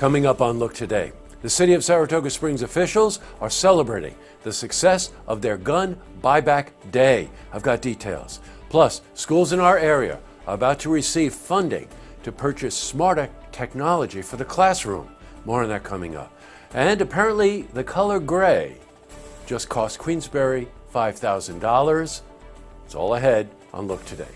Coming up on Look Today, the City of Saratoga Springs officials are celebrating the success of their gun buyback day. I've got details. Plus, schools in our area are about to receive funding to purchase smarter technology for the classroom. More on that coming up. And apparently the color gray just cost Queensbury $5,000. It's all ahead on Look Today.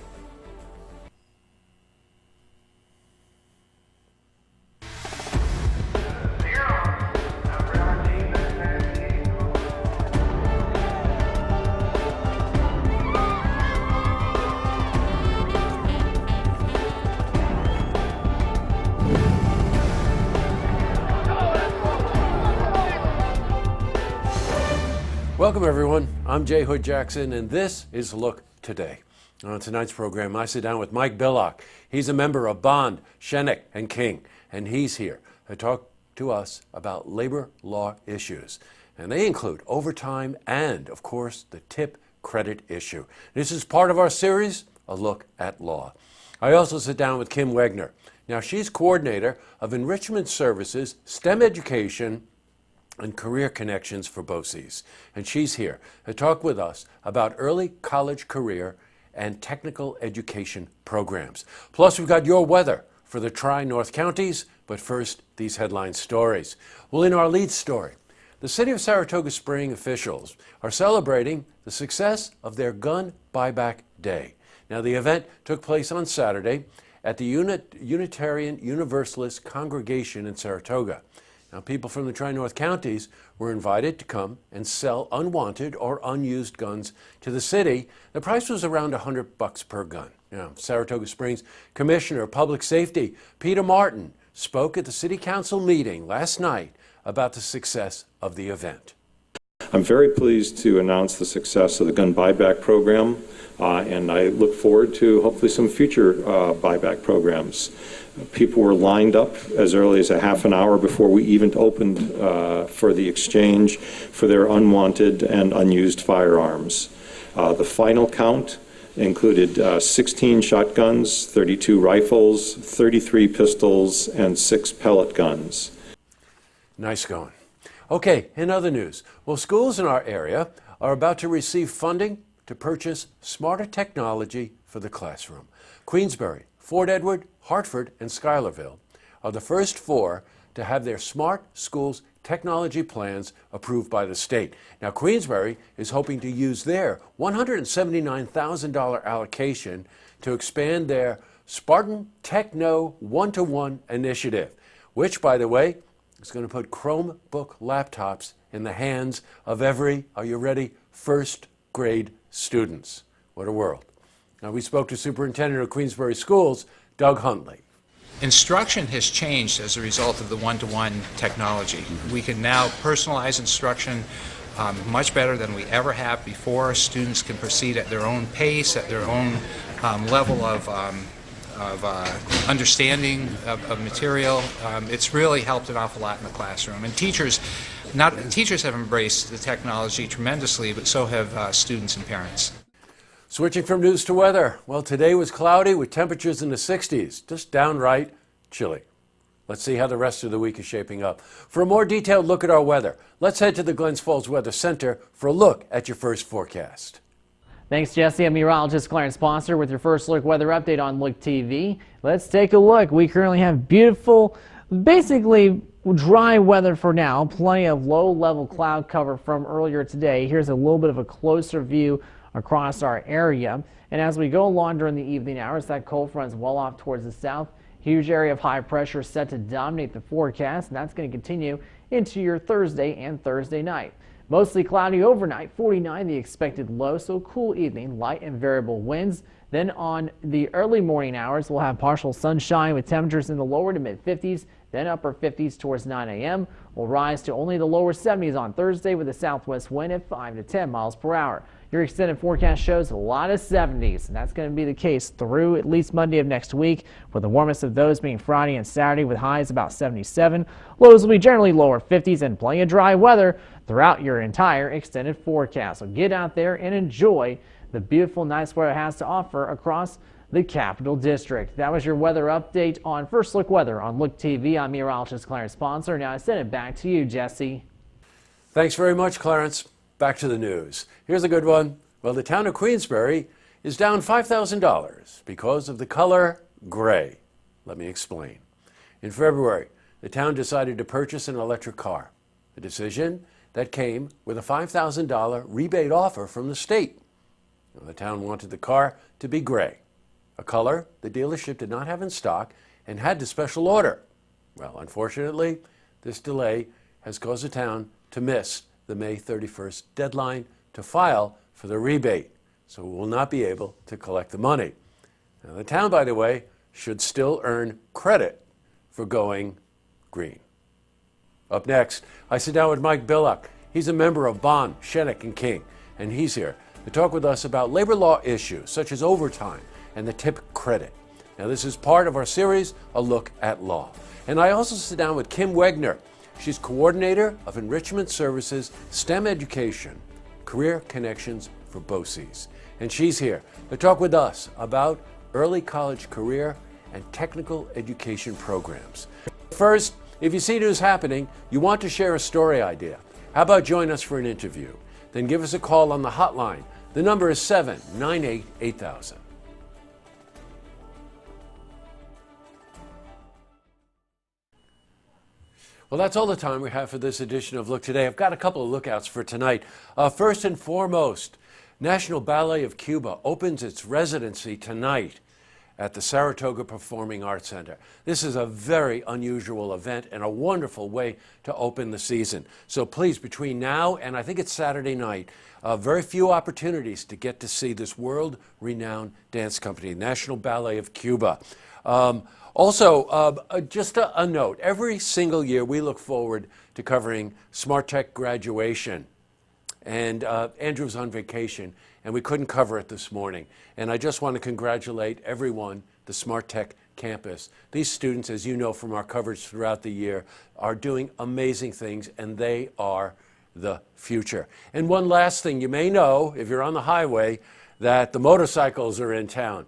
Welcome everyone, I'm Jay Hood Jackson and this is Look Today. On tonight's program I sit down with Mike Billock. He's a member of Bond, Shenick and King, and he's here to talk to us about labor law issues. And they include overtime and, of course, the tip credit issue. This is part of our series, A Look at Law. I also sit down with Kim Wegner. Now she's coordinator of Enrichment Services, STEM Education, and Career Connections for BOCES. And she's here to talk with us about early college career and technical education programs. Plus, we've got your weather for the Tri-North counties, but first, these headline stories. Well, in our lead story, the City of Saratoga Springs officials are celebrating the success of their gun buyback day. Now, the event took place on Saturday at the Unitarian Universalist Congregation in Saratoga. Now, people from the Tri-North counties were invited to come and sell unwanted or unused guns to the city. The price was around $100 per gun. Now, Saratoga Springs Commissioner of Public Safety Peter Martin spoke at the City Council meeting last night about the success of the event. I'm very pleased to announce the success of the gun buyback program, and I look forward to hopefully some future buyback programs. People were lined up as early as a half an hour before we even opened for the exchange for their unwanted and unused firearms. The final count included 16 shotguns, 32 rifles, 33 pistols, and 6 pellet guns. Nice going. Okay, in other news, well, schools in our area are about to receive funding to purchase smarter technology for the classroom. Queensbury, Fort Edward, Hartford, and Schuylerville are the first 4 to have their smart schools technology plans approved by the state. Now, Queensbury is hoping to use their $179,000 allocation to expand their Spartan Techno One-to-One initiative, which, by the way, is going to put Chromebook laptops in the hands of every, are you ready, first grade students. What a world. Now, we spoke to Superintendent of Queensbury Schools, Doug Huntley. Instruction has changed as a result of the one-to-one technology. We can now personalize instruction much better than we ever have before. Students can proceed at their own pace, at their own level of understanding of material. It's really helped an awful lot in the classroom. And teachers have embraced the technology tremendously, but so have students and parents. Switching from news to weather. Well, today was cloudy with temperatures in the 60s, just downright chilly. Let's see how the rest of the week is shaping up. For a more detailed look at our weather, let's head to the Glens Falls Weather Center for a look at your first forecast. Thanks, Jesse. I'm meteorologist Clarence Foster with your first look weather update on Look TV. Let's take a look. We currently have beautiful, basically dry weather for now. Plenty of low-level cloud cover from earlier today. Here's a little bit of a closer view across our area. And as we go along during the evening hours, that cold front is well off towards the south. Huge area of high pressure set to dominate the forecast, and that's going to continue into your Thursday and Thursday night. Mostly cloudy overnight, 49 the expected low, so cool evening, light and variable winds. Then on the early morning hours, we'll have partial sunshine with temperatures in the lower to mid 50s, then upper 50s towards 9 a.m. We'll rise to only the lower 70s on Thursday with a southwest wind at 5 to 10 miles per hour. Your extended forecast shows a lot of 70s, and that's going to be the case through at least Monday of next week, with the warmest of those being Friday and Saturday with highs about 77. Lows will be generally lower 50s and plenty of dry weather throughout your entire extended forecast. So get out there and enjoy the beautiful, nice weather it has to offer across the Capital District. That was your weather update on First Look Weather on Look TV. I'm meteorologist Clarence Sponsor. Now I send it back to you, Jesse. Thanks very much, Clarence. Back to the news. Here's a good one. Well, the town of Queensbury is down $5,000 because of the color gray. Let me explain. In February, the town decided to purchase an electric car, a decision that came with a $5,000 rebate offer from the state. Now, the town wanted the car to be gray, a color the dealership did not have in stock and had to special order. Well, unfortunately, this delay has caused the town to miss the May 31st deadline to file for the rebate, so we will not be able to collect the money. Now, the town, by the way, should still earn credit for going green. Up next, I sit down with Mike Billock. He's a member of Bond, Shenik, and King, and he's here to talk with us about labor law issues such as overtime and the tip credit. Now, this is part of our series, A Look at Law. And I also sit down with Kim Wegner. She's coordinator of Enrichment Services, STEM Education, Career Connections for BOCES. And she's here to talk with us about early college career and technical education programs. First, if you see news happening, you want to share a story idea. How about join us for an interview? Then give us a call on the hotline. The number is 798-8000. Well, that's all the time we have for this edition of Look Today. I've got a couple of lookouts for tonight. First and foremost, National Ballet of Cuba opens its residency tonight at the Saratoga Performing Arts Center. This is a very unusual event and a wonderful way to open the season. So please, between now and I think it's Saturday night, very few opportunities to get to see this world-renowned dance company, National Ballet of Cuba. Also, just a note, every single year we look forward to covering Smart Tech graduation. And Andrew's on vacation, and we couldn't cover it this morning. And I just want to congratulate everyone, the Smart Tech campus. These students, as you know from our coverage throughout the year, are doing amazing things, and they are the future. And one last thing, you may know, if you're on the highway, that the motorcycles are in town.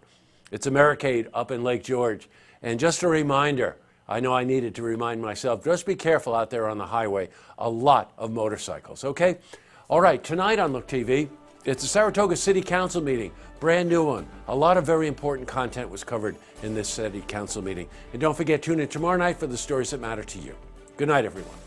It's Americade up in Lake George. And just a reminder, I know I needed to remind myself, just be careful out there on the highway. A lot of motorcycles, okay? All right, tonight on Look TV, it's the Saratoga City Council meeting, brand new one. A lot of very important content was covered in this City Council meeting. And don't forget, tune in tomorrow night for the stories that matter to you. Good night, everyone.